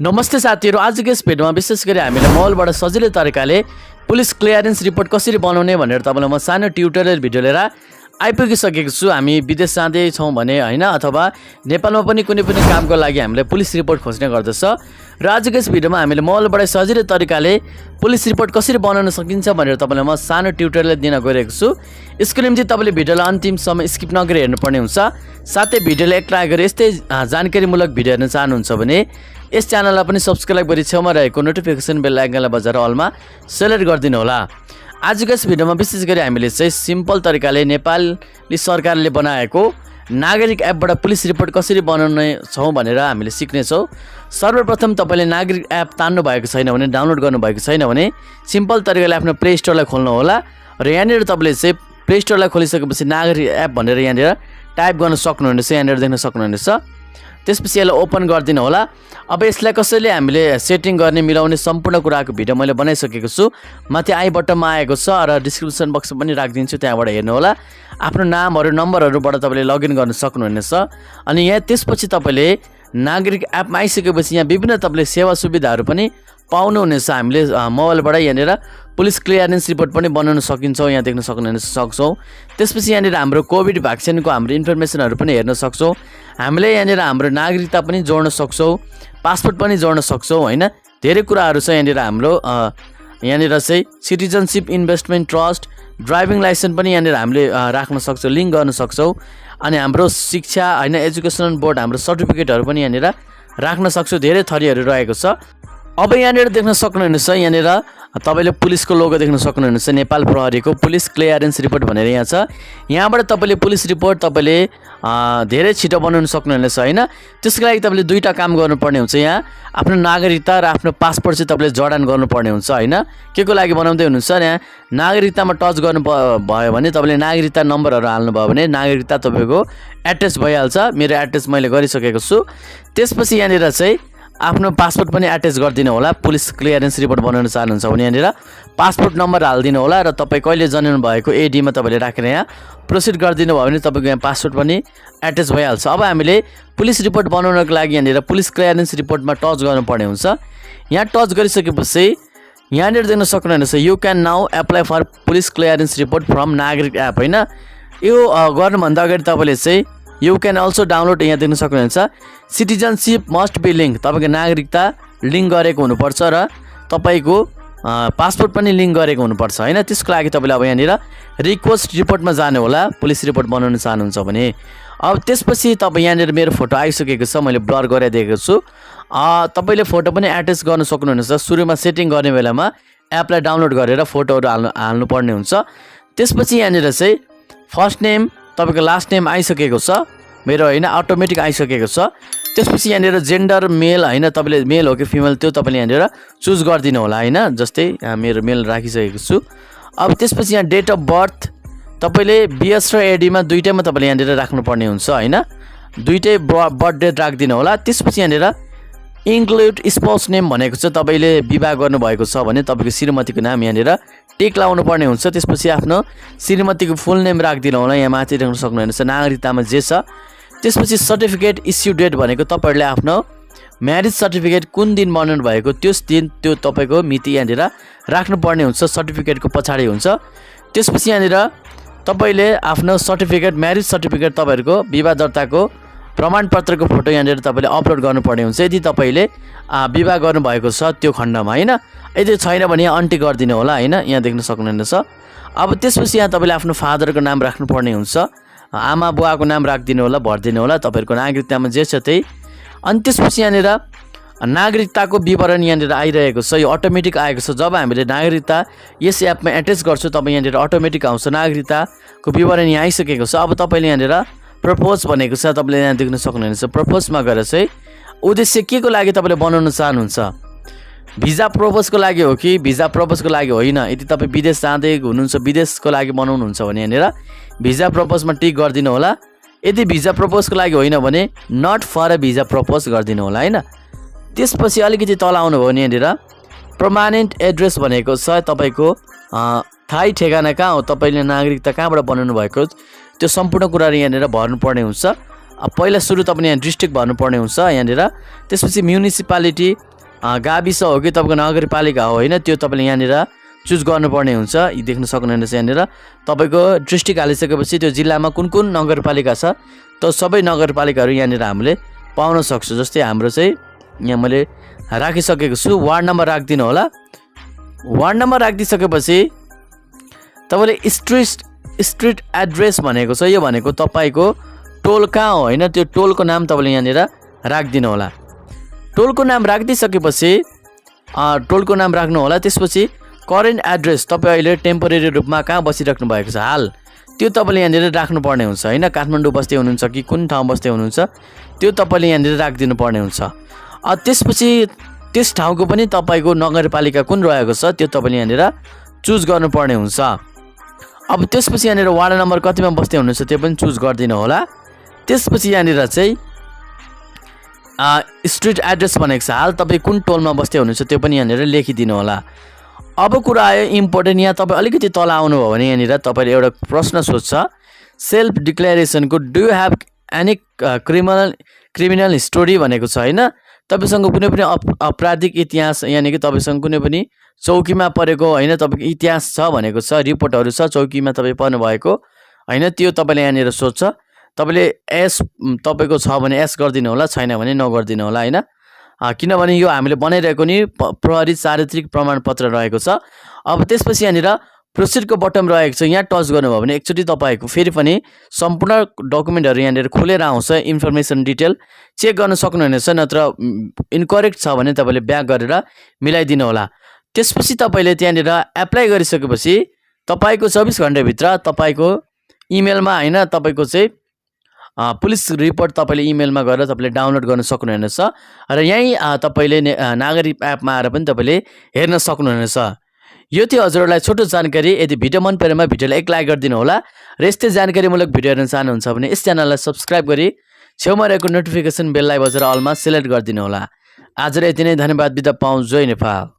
नमस्ते साथीहरु, आजको यस भिडियोमा विशेष गरी हामीले मोबाइलबाट सजिलै तरिकाले पुलिस क्लियरेन्स रिपोर्ट कसरी बनाउने भनेर तपाईलाई म सानो ट्युटोरियल भिडियो लिएर आइपुगिसकेको छु। हामी विदेश जाँदै छौं भने हैन, अथवा नेपालमा पनि कुनै पनि कामको लागि हामीले पुलिस रिपोर्ट खोज्ने गर्दछ र आजको यस भिडियोमा हामीले मोबाइलबाट सजिलै तरिकाले पुलिस रिपोर्ट कसरी बनाउन सकिन्छ भनेर तपाईलाई म सानो ट्युटोरियल दिन गइरहेको छु। यसको निम्ति तपाईले भिडियोलाई अन्तिमसम्म स्किप नगरी हेर्नुपर्ने हुन्छ। साथै भिडियोलाई एक लाइक गरी यस्तै जानकारीमूलक भिडियो हेर्न चाहनुहुन्छ भने यस च्यानललाई पनि सब्स्क्राइब गरी छेउमा रहेको नोटिफिकेसन बेल आइकनलाई बजाएर अलमा सेलेक्ट गरिदिनु होला। आजको यस भिडियोमा विशेष गरी हामीले चाहिँ सिम्पल तरिकाले नेपाली सरकारले बनाएको नागरिक एपबाट पुलिस रिपोर्ट कसरी बनाउने छौं भनेर हामीले सिक्ने छौं। सर्वप्रथम तपाईले नागरिक एप तान्नु भएको छैन भने, डाउनलोड गर्नु भएको छैन भने सिम्पल तरिकाले आफ्नो प्ले स्टोरलाई खोल्नु होला र यहाँनिर तपाईले चाहिँ प्ले स्टोरलाई खोलिसकेपछि नागरिक एप भनेर यहाँनिर टाइप गर्न सक्नुहुनेछ, यहाँनिर देख्न सक्नुहुनेछ। त्यसपछि यसलाई ओपन गरिदिनु होला। अब यसलाई कसैले हामीले सेटिङ गर्ने मिलाउने सम्पूर्ण कुराको भिडियो मैले बनाइसकेको छु। माथि आई बटनमा आएको छ र डिस्क्रिप्सन बक्समा पनि राखिदिन्छु, त्यहाँबाट हेर्नु होला। आफ्नो नामहरु नम्बरहरुबाट तपाईले लगइन गर्न सक्नुहुनेछ। अनि यहाँ त्यसपछि तपाईले नागरिक एपमा आइसकेपछि यहाँ विभिन्न तपाईले सेवा सुविधाहरु पनि पाउनुहुनेछ। हामीले मोबाइलबाट यहाँनिर पुलिस क्लियरेन्स रिपोर्ट पनि बनाउन सकिन्छौं, यहाँ देख्न सक्छौं। त्यसपछि यहाँनिर हाम्रो कोभिड भ्याक्सिनको हाम्रो इन्फर्मेसनहरु पनि हेर्न सक्छौं। हामीले यहाँनिर हाम्रो नागरिकता पनि जोड्न सक्छौं, पासपोर्ट पनि जोड्न सक्छौं हैन। धेरै कुराहरु छ यहाँनिर हाम्रो यहाँनिर चाहिँ citizenship, investment trust, driving licence पनि यहाँनिर हामीले राख्न सक्छौं, लिंक गर्न सक्छौं। अनि हाम्रो शिक्षा हैन एजुकेसन बोर्ड हाम्रो सर्टिफिकेटहरु पनि यहाँनिर राख्न सक्छौं। धेरै थरीहरु रहेको छ। अब यहाँनिर देख्न सक्नुहुनेछ, यहाँनिर तपाईले पुलिसको लोगो देख्न सक्नुहुनेछ, नेपाल प्रहरीको पुलिस क्लियरेन्स रिपोर्ट भनेर यहाँ छ। यहाँबाट तपाईले पुलिस रिपोर्ट तपाईले धेरै छिटो बनाउन सक्नुहुनेछ हैन। त्यसको लागि तपाईले दुईटा काम गर्नुपर्ने हुन्छ। यहाँ आफ्नो नागरिकता र आफ्नो पासपोर्ट चाहिँ तपाईले जडान गर्नुपर्ने हुन्छ हैन। केको लागि बनाउँदै हुनुहुन्छ, यहाँ नागरिकतामा टच गर्नु भयो भने तपाईले नागरिकता नम्बरहरु हाल्नु भयो भने नागरिकता तपाईको एट्याच भइहाल्छ। मेरो एट्याच मैले गरिसकेको छु। त्यसपछि यहाँनिर चाहिँ आफ्नो पासपोर्ट पनि एट्याच गरिदिनु होला। पुलिस क्लियरेन्स रिपोर्ट बनाउन चाहनुहुन्छ भने यहाँनिर पासपोर्ट नम्बर हाल्दिनु होला र तपाई कहिले जन्मनु भएको एडी मा तपाईले राखेर यहाँ प्रोसिड गरिदिनु भयो भने तपाईको यहाँ पासपोर्ट पनि एट्याच भइहाल्छ। अब हामीले पुलिस रिपोर्ट बनाउनको लागि यहाँनिर पुलिस क्लियरेन्स रिपोर्टमा टच गर्नुपर्ने हुन्छ। यहाँ टच गरिसकेपछि यहाँनिर देख्न सक्नुहुनेछ, you can now apply for police clearance report from Nagarik app हैन। यो गर्नुभन्दा अगाडि तपाईले चाहिँ यु क्यान अल्सो डाउनलोड यहाँ देख्न सक्नुहुन्छ, सिटिजनशिप मस्ट बी लिङ्क, तपाईको नागरिकता लिङ्क गरेको हुनुपर्छ र तपाईको पासपोर्ट पनि लिङ्क गरेको हुनुपर्छ हैन। त्यसको लागि तपाईले अब यहाँनिर रिक्वेस्ट रिपोर्टमा जानु होला पुलिस रिपोर्ट बनाउन चाहनुहुन्छ भने। अब त्यसपछि तपाई यहाँनिर मेरो फोटो आइसकेको छ, मैले ब्लर गरिदिएको छु। तपाईले फोटो पनि एट्याच गर्न सक्नुहुनेछ। सुरुमा सेटिङ गर्ने बेलामा एपलाई डाउनलोड गरेर फोटोहरु हाल्नु पर्ने हुन्छ। त्यसपछि यहाँनिर चाहिँ फर्स्ट नेम तपाईको लास्ट नेम आइसकेको छ मेरो हैन, अटोमेटिक आइसकेको छ। त्यसपछि यहाँनिर जेन्डर मेल हैन, तपाईले मेल हो कि फिमेल त्यो तपाईले यहाँनिर चुज गरिदिनु होला हैन। जस्तै मेरो मेल राखिसकेको छु। अब त्यसपछि यहाँ डेट अफ बर्थ तपाईले बीएस र एडी मा दुईटैमा तपाईले यहाँनिर राख्नुपर्ने हुन्छ हैन। दुईटै बर्थ डेट राखिदिनु होला। त्यसपछि यहाँनिर इन्क्लुड स्पाउस नेम भनेको छ, तपाईले विवाह गर्नु भएको छ भने तपाईको श्रीमतीको नाम यहाँनिर टिक लाउनु पर्ने हुन्छ। त्यसपछि आफ्नो श्रीमतीको फुल नेम राखिदिनु होला। यहाँ माथि देख्न सक्नुहुनेछ नागरिकतामा जे छ। त्यसपछि सर्टिफिकेट इस्यु डेट भनेको तपाईहरुले आफ्नो म्यारेज सर्टिफिकेट कुन दिन बनाउनु भएको त्यस दिन त्यो तपाईको मिति यहाँनिर राख्नुपर्ने हुन्छ, सर्टिफिकेटको पछाडी हुन्छ। त्यसपछि यहाँनिर तपाईले आफ्नो सर्टिफिकेट म्यारेज सर्टिफिकेट तपाईहरुको विवाह दर्ताको प्रमाणपत्रको फोटो यहाँनिर तपाईले अपलोड गर्नुपर्ने हुन्छ यदि तपाईले विवाह गर्नु भएको छ त्यो खण्डमा हैन। यदि छैन भने अन्टी गरिदिनु होला हैन, यहाँ देख्न सक्नुहुनेछ। अब त्यसपछि यहाँ तपाईले आफ्नो फादरको नाम राख्नुपर्ने हुन्छ, आमा बुवाको नाम राखिदिनु होला, भर्दिनु होला तपाईहरुको नागरिकतामा जे छ त्यही। अनि त्यसपछि यहाँनिर नागरिकताको विवरण यहाँनिर आइरहेको छ, यो अटोमेटिक आएको छ। जब हामीले नागरिकता यस एपमा एट्याच गर्छौं तब यहाँनिर अटोमेटिक आउँछ, नागरिकताको विवरण यहाँ आइसकेको छ। अब तपाईले यहाँनिर प्रपोज भनेको छ, तपाईले यहाँ देख्न सक्नुहुनेछ। प्रपोजमा गएर चाहिँ उद्देश्य के को लागि तपाईले बनाउन चाहनुहुन्छ, भिजा प्रपोजको लागि हो कि भिजा प्रपोजको लागि होइन। यदि तपाई विदेश जाँदै हुनुहुन्छ, विदेशको लागि बनाउनुहुन्छ भने यहाँनिर भिजा प्रपोजमा टिक गरिदिनु होला। यदि भिजा प्रपोजको लागि होइन भने not for a visa propose गरिदिनु होला हैन। त्यसपछि अलिकति तल आउनु भयो भने यहाँनिर पर्मानेन्ट एड्रेस भनेको छ, तपाईको थाई ठेगाना कहाँ हो, तपाईले नागरिकता कहाँबाट बनाउनु भएको त्यो सम्पूर्ण कुरा यहाँनिर भर्नुपर्ने हुन्छ। पहिला सुरु तपाईँले यहाँ डिस्ट्रिक्ट भन्नुपर्ने हुन्छ यहाँनिर। त्यसपछि म्युनिसिपालिटी गाविस हो कि तपाईँको नगरपालिका हो होइन, त्यो तपाईँले यहाँनिर चुज गर्नुपर्ने हुन्छ। यी देख्न सक्नुहुनेछ यहाँनिर तपाईँको डिस्ट्रिक्ट हालिसकेपछि त्यो जिल्लामा कुन कुन नगरपालिका छ त्यो सबै नगरपालिकाहरू यहाँनिर हामीले पाउन सक्छौँ। जस्तै हाम्रो चाहिँ यहाँ मैले राखिसकेको छु, वार्ड नम्बर राखिदिनु होला। वार्ड नम्बर राखिदिइसकेपछि तपाईँले स्ट्रिट एड्रेस भनेको छ, यो भनेको तपाईँको टोल कहाँ हो होइन, त्यो टोलको नाम तपाईँले यहाँनिर राखिदिनु होला। टोलको नाम राखिदिइसकेपछि टोलको नाम राख्नु होला। त्यसपछि करेन्ट एड्रेस तपाईँ अहिले टेम्पोरेरी रूपमा कहाँ बसिराख्नु भएको छ हाल, त्यो तपाईँले यहाँनिर राख्नुपर्ने हुन्छ होइन। काठमाडौँ बस्दै हुनुहुन्छ कि कुन ठाउँ बस्दै हुनुहुन्छ त्यो तपाईँले यहाँनिर राखिदिनु पर्ने हुन्छ। त्यसपछि त्यस ठाउँको पनि तपाईँको नगरपालिका कुन रहेको छ त्यो तपाईँले यहाँनिर चुज गर्नुपर्ने हुन्छ। अब त्यसपछि यहाँनिर वार्ड नम्बर कतिमा बस्दै हुनुहुन्छ त्यो पनि चुज गरिदिनु होला। त्यसपछि यहाँनिर चाहिँ स्ट्रिट एड्रेस भनेको छ, हाल तपाईँ कुन टोलमा बस्दै हुनुहुन्छ त्यो पनि यहाँनिर लेखिदिनु होला। अब कुरा आयो इम्पोर्टेन्ट, यहाँ तपाईँ अलिकति तल आउनुभयो भने यहाँनिर तपाईँले एउटा प्रश्न सोध्छ सेल्फ डिक्लेरेसनको do you have any criminal history भनेको छ होइन। तपाईँसँग कुनै पनि आपराधिक इतिहास यानि कि तपाईँसँग कुनै पनि चौकीमा परेको होइन तपाईँको इतिहास छ भनेको छ, रिपोर्टहरू छ चौकीमा तपाईँ पर्नु भएको होइन, त्यो तपाईँले यहाँनिर सोध्छ। तपाईँले एस तपाईँको छ भने एस गरिदिनु होला, छैन भने नगरिदिनु होला होइन। किनभने यो हामीले बनाइरहेको नि प्रहरी चारित्रिक प्रमाणपत्र रहेको छ। अब त्यसपछि यहाँनिर प्रोसिडको बटम रहेको छ, यहाँ टच गर्नुभयो भने एकचोटि तपाईँको फेरि पनि सम्पूर्ण डकुमेन्टहरू यहाँनिर खुलेर आउँछ, इन्फर्मेसन डिटेल चेक गर्न सक्नुहुनेछ। नत्र इन्करेक्ट छ भने तपाईँले ब्याक गरेर मिलाइदिनु होला। त्यसपछि तपाईँले त्यहाँनिर एप्लाई गरिसकेपछि तपाईँको 24 घन्टाभित्र तपाईँको इमेलमा होइन तपाईँको चाहिँ पुलिस रिपोर्ट तपाईँले इमेलमा गएर तपाईँले डाउनलोड गर्न सक्नुहुनेछ र यहीँ तपाईँले नागरिक एपमा आएर पनि तपाईँले हेर्न सक्नुहुनेछ। यो थियो हजुरहरूलाई छोटो जानकारी। यदि भिडियो मन परेमा भिडियोलाई एक लाइक गरिदिनु होला र यस्तै जानकारीमूलक भिडियो हेर्न चाहनुहुन्छ भने यस च्यानललाई सब्सक्राइब गरी छेउमा रहेको नोटिफिकेसन बेललाई बजेर अलमा सेलेक्ट गरिदिनु होला। आज यति नै, धन्यवाद, बिदा पाऊँ। जय नेपाल।